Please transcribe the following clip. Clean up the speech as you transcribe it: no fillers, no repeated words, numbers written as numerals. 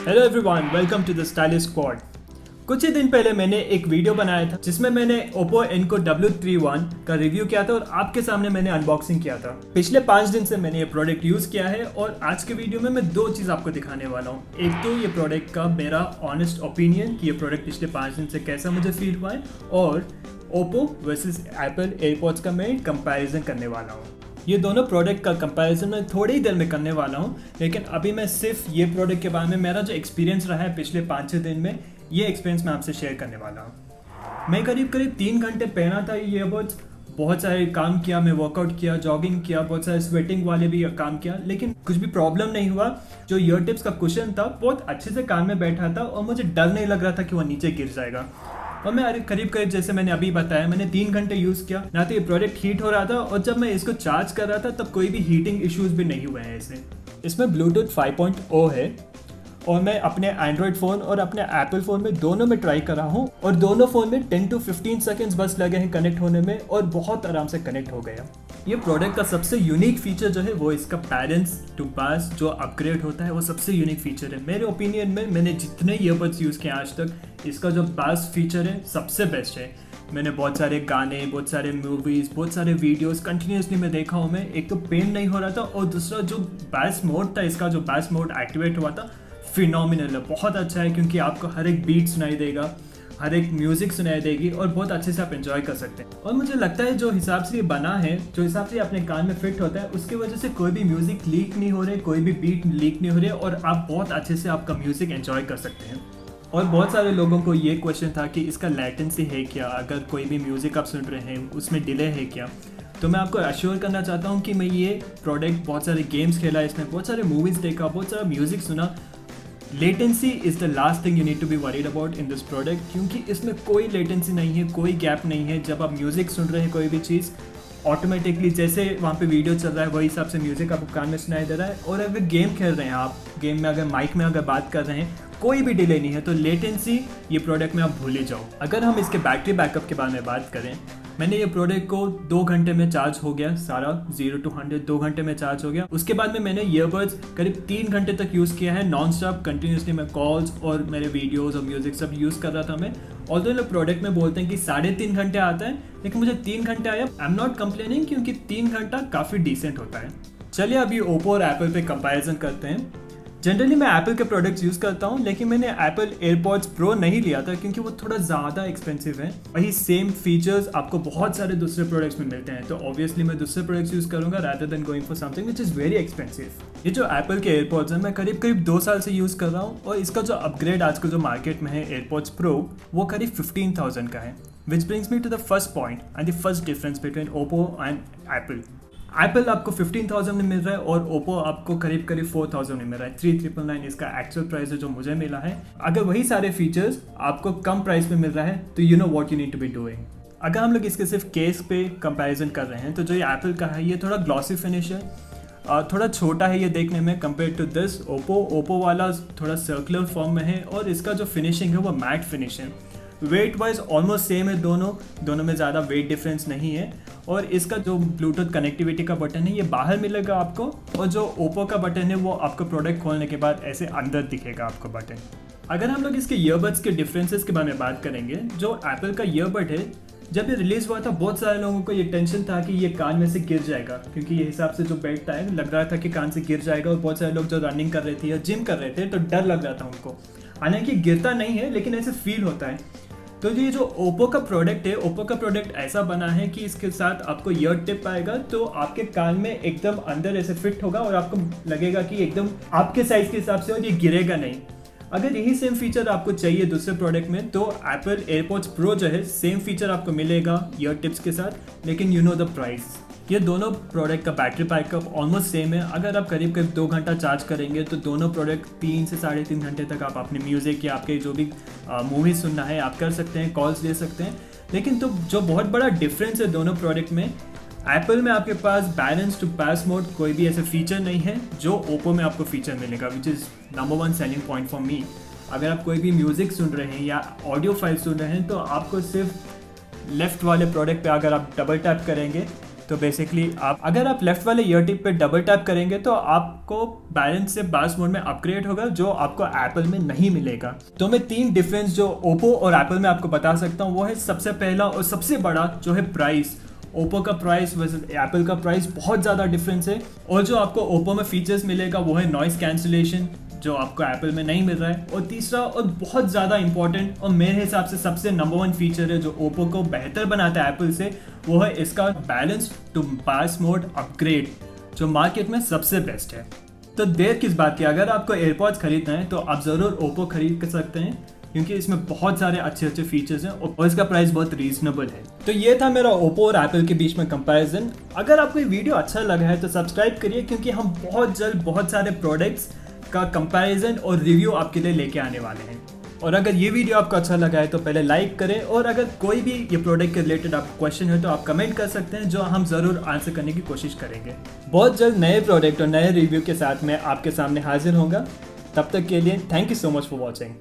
Hello everyone, welcome to the stylish squad. कुछ ही दिन पहले मैंने एक वीडियो बनाया था जिसमें मैंने OPPO ENCO W31 का रिव्यू किया था और आपके सामने मैंने अनबॉक्सिंग किया था। पिछले 5 दिन से मैंने ये प्रोडक्ट यूज़ किया है और आज के वीडियो में मैं 2 चीज़ आपको दिखाने वाला हूँ। एक तो ये प्रोडक्ट का मेरा ऑनेस्ट ओपिनियन कि ये प्रोडक्ट पिछले 5 दिन से कैसा मुझे फील हुआ है, और OPPO वर्सेस एप्पल एयरपॉड्स का मैं कंपैरिजन करने वाला हूँ। ये दोनों प्रोडक्ट का कंपैरिजन मैं थोड़ी ही देर में करने वाला हूँ, लेकिन अभी मैं सिर्फ ये प्रोडक्ट के बारे में मेरा जो एक्सपीरियंस रहा है पिछले 5-6 दिन में, ये एक्सपीरियंस मैं आपसे शेयर करने वाला हूँ। मैं करीब 3 घंटे पहना था ये ईयरबड्स, बहुत सारे काम किया, मैं वर्कआउट किया, जॉगिंग किया, बहुत सारे स्वेटिंग वाले भी काम किया, लेकिन कुछ भी प्रॉब्लम नहीं हुआ। जो ईयर टिप्स का कुशन था बहुत अच्छे से कान में बैठा था और मुझे डर नहीं लग रहा था कि वो नीचे गिर जाएगा। और मैं करीब जैसे मैंने अभी बताया, मैंने 3 घंटे यूज़ किया। ना तो ये प्रोडक्ट हीट हो रहा था और जब मैं इसको चार्ज कर रहा था तब कोई भी हीटिंग इश्यूज भी नहीं हुए हैं इसमें ब्लूटूथ 5.0 है और मैं अपने एंड्रॉयड फ़ोन और अपने एप्पल फ़ोन में दोनों में ट्राई कर रहा हूँ और दोनों फ़ोन में 10 to 15 सेकेंड्स बस लगे हैं कनेक्ट होने में और बहुत आराम से कनेक्ट हो गया। ये प्रोडक्ट का सबसे यूनिक फीचर जो है वो इसका पेरेंट्स टू पास जो अपग्रेड होता है, वो सबसे यूनिक फीचर है मेरे ओपिनियन में। मैंने जितने ईयरबड्स यूज़ किए आज तक, इसका जो पास फीचर है सबसे बेस्ट है। मैंने बहुत सारे गाने, बहुत सारे मूवीज़, बहुत सारे वीडियोस कंटिन्यूसली मैं देखा हूँ। मैं एक तो पेन नहीं हो रहा था और दूसरा जो बैस मोड था, इसका जो बैस मोड एक्टिवेट हुआ था, फिनोमिनल है, बहुत अच्छा है, क्योंकि आपको हर एक बीट सुनाई देगा, हर एक म्यूजिक सुनाई देगी और बहुत अच्छे से आप एंजॉय कर सकते हैं। और मुझे लगता है जो हिसाब से ये बना है, जो हिसाब से अपने कान में फिट होता है, उसकी वजह से कोई भी म्यूजिक लीक नहीं हो रहे, कोई भी बीट लीक नहीं हो रही और आप बहुत अच्छे से आपका म्यूजिक एंजॉय कर सकते हैं। और बहुत सारे लोगों को ये क्वेश्चन था कि इसका लेटेंसी है क्या, अगर कोई भी म्यूजिक आप सुन रहे हैं उसमें डिले है क्या। तो मैं आपको अश्योर करना चाहता हूँ कि मैं ये प्रोडक्ट, बहुत सारे गेम्स खेला इसमें, बहुत सारे मूवीज़ देखा, बहुत सारा म्यूजिक सुना। Latency is the last thing you need to be worried about in this product, क्योंकि इसमें कोई लेटेंसी नहीं है, कोई गैप नहीं है। जब आप म्यूज़िक सुन रहे हैं कोई भी चीज़, ऑटोमेटिकली जैसे वहाँ पे वीडियो चल रहा है वही हिसाब से म्यूज़िक आपको कान में सुनाई दे रहा है। और अगर गेम खेल रहे हैं आप, गेम में अगर माइक में अगर बात कर रहे हैं, कोई भी डिले नहीं है, तो लेटेंसी ये प्रोडक्ट में आप भूल ही जाओ। अगर हम इसके बैटरी बैकअप के बारे में बात करें, मैंने ये प्रोडक्ट को 2 घंटे में चार्ज हो गया, सारा 0 to 100 2 घंटे में चार्ज हो गया। उसके बाद में मैंने ईयरबड्स करीब 3 घंटे तक यूज़ किया है नॉन स्टॉप कंटिन्यूसली। मैं कॉल्स और मेरे वीडियोस और म्यूजिक सब यूज़ कर रहा था मैं। ऑल्दो लोग प्रोडक्ट में बोलते हैं कि 3.5 घंटे आता है, लेकिन मुझे 3 घंटे आया। आई एम नॉट कंप्लेनिंग, क्योंकि 3 घंटा काफ़ी डिसेंट होता है। चलिए अभी ओप्पो और एप्पल पे कंपैरिजन करते हैं। जनरली मैं एप्पल के प्रोडक्ट्स यूज़ करता हूँ, लेकिन मैंने एप्पल एयरपॉड्स प्रो नहीं लिया था क्योंकि वो थोड़ा ज़्यादा एक्सपेंसिव है। वही सेम फीचर्स आपको बहुत सारे दूसरे प्रोडक्ट्स में मिलते हैं, तो ऑब्वियसली मैं दूसरे प्रोडक्ट्स यूज़ करूँगा rather than going for something which is very expensive. ये जो एप्पल के एयरपॉड्स हैं, मैं करीब 2 साल से यूज़ कर रहा हूँ और इसका जो अपग्रेड आजकल जो मार्केट में है एयरपॉड्स प्रो, वो करीब 15,000 का है। Which brings me to the first point and the first difference between Oppo and Apple. Apple आपको 15,000 में मिल रहा है और ओप्पो आपको करीब 4,000 में मिल रहा है। 3,999 इसका एक्चुअल प्राइस है जो मुझे मिला है। अगर वही सारे फीचर्स आपको कम प्राइस में मिल रहा है तो you know what you need to be doing. अगर हम लोग इसके सिर्फ केस पे कंपैरिजन कर रहे हैं, तो जो ये एप्पल का है ये थोड़ा ग्लॉसी फिनिश है, थोड़ा छोटा है ये देखने में कंपेयर टू दिस ओप्पो वाला थोड़ा सर्कुलर फॉर्म में है और इसका जो फिनिशिंग है वो मैट फिनिश है। वेट वाइज ऑलमोस्ट सेम है, दोनों में ज़्यादा वेट डिफरेंस नहीं है। और इसका जो ब्लूटूथ कनेक्टिविटी का बटन है ये बाहर मिलेगा आपको, और जो ओप्पो का बटन है वो आपको प्रोडक्ट खोलने के बाद ऐसे अंदर दिखेगा आपको बटन। अगर हम लोग इसके ईयरबड्स के डिफरेंसेस के बारे में बात करेंगे, जो एप्पल का ईयरबड है, जब ये रिलीज़ हुआ था बहुत सारे लोगों को ये टेंशन था कि ये कान में से गिर जाएगा, क्योंकि ये हिसाब से जो बैठता है लग रहा था कि कान से गिर जाएगा। और बहुत सारे लोग जो रनिंग कर रहे थे या जिम कर रहे थे तो डर लग रहा था उनको। हालांकि गिरता नहीं है, लेकिन ऐसे फील होता है। तो ये जो ओप्पो का प्रोडक्ट है, ओप्पो का प्रोडक्ट ऐसा बना है कि इसके साथ आपको ईयर टिप आएगा, तो आपके कान में एकदम अंदर ऐसे फिट होगा और आपको लगेगा कि एकदम आपके साइज के हिसाब से, और ये गिरेगा नहीं। अगर यही सेम फीचर आपको चाहिए दूसरे प्रोडक्ट में, तो एप्पल एयरपॉड्स प्रो जो है सेम फीचर आपको मिलेगा ईयर टिप्स के साथ, लेकिन यू नो द प्राइस। ये दोनों प्रोडक्ट का बैटरी बैकअप ऑलमोस्ट सेम है। अगर आप करीब 2 घंटा चार्ज करेंगे तो दोनों प्रोडक्ट 3 से 3.5 घंटे तक आप अपने म्यूज़िक या आपके जो भी मूवी सुनना है आप कर सकते हैं, कॉल्स ले सकते हैं। लेकिन तो जो बहुत बड़ा डिफरेंस है दोनों प्रोडक्ट में, एप्पल में आपके पास बैलेंस टू पास मोड कोई भी ऐसे फीचर नहीं है जो ओप्पो में आपको फीचर मिलेगा, which is number 1 selling point for me. अगर आप कोई भी म्यूज़िक सुन रहे हैं या ऑडियो फाइल सुन रहे हैं, तो आपको सिर्फ लेफ़्ट वाले प्रोडक्ट पे अगर आप डबल टैप करेंगे तो बेसिकली अगर आप लेफ्ट वाले ईयर टिप पे डबल टैप करेंगे तो आपको बैलेंस से बास मोड में अपग्रेड होगा, जो आपको एप्पल में नहीं मिलेगा। तो मैं 3 डिफरेंस जो ओप्पो और एप्पल में आपको बता सकता हूँ, वो है सबसे पहला और सबसे बड़ा जो है प्राइस। ओप्पो का प्राइस वर्सेस एप्पल का प्राइस बहुत ज़्यादा डिफरेंस है। और जो आपको ओप्पो में फीचर्स मिलेगा वो है नॉइस कैंसिलेशन, जो आपको एप्पल में नहीं मिल रहा है। और तीसरा और बहुत ज़्यादा इंपॉर्टेंट और मेरे हिसाब से सबसे नंबर 1 फीचर है जो ओप्पो को बेहतर बनाता है एप्पल से, वो है इसका balance to pass mode upgrade, जो मार्केट में सबसे बेस्ट है। तो देर किस बात की, अगर आपको एयरपॉड्स खरीदना है तो आप ज़रूर ओप्पो खरीद कर सकते हैं, क्योंकि इसमें बहुत सारे अच्छे अच्छे फीचर्स हैं और इसका प्राइस बहुत रीजनेबल है। तो ये था मेरा ओप्पो और एप्पल के बीच में कंपैरिजन। अगर आपको ये वीडियो अच्छा लगा है तो सब्सक्राइब करिए, क्योंकि हम बहुत जल्द बहुत सारे प्रोडक्ट्स का कंपैरिजन और रिव्यू आपके लिए लेके आने वाले हैं। और अगर ये वीडियो आपको अच्छा लगा है तो पहले लाइक करें, और अगर कोई भी ये प्रोडक्ट के रिलेटेड आपको क्वेश्चन है तो आप कमेंट कर सकते हैं, जो हम ज़रूर आंसर करने की कोशिश करेंगे। बहुत जल्द नए प्रोडक्ट और नए रिव्यू के साथ मैं आपके सामने हाजिर होऊंगा। तब तक के लिए thank you so much for watching.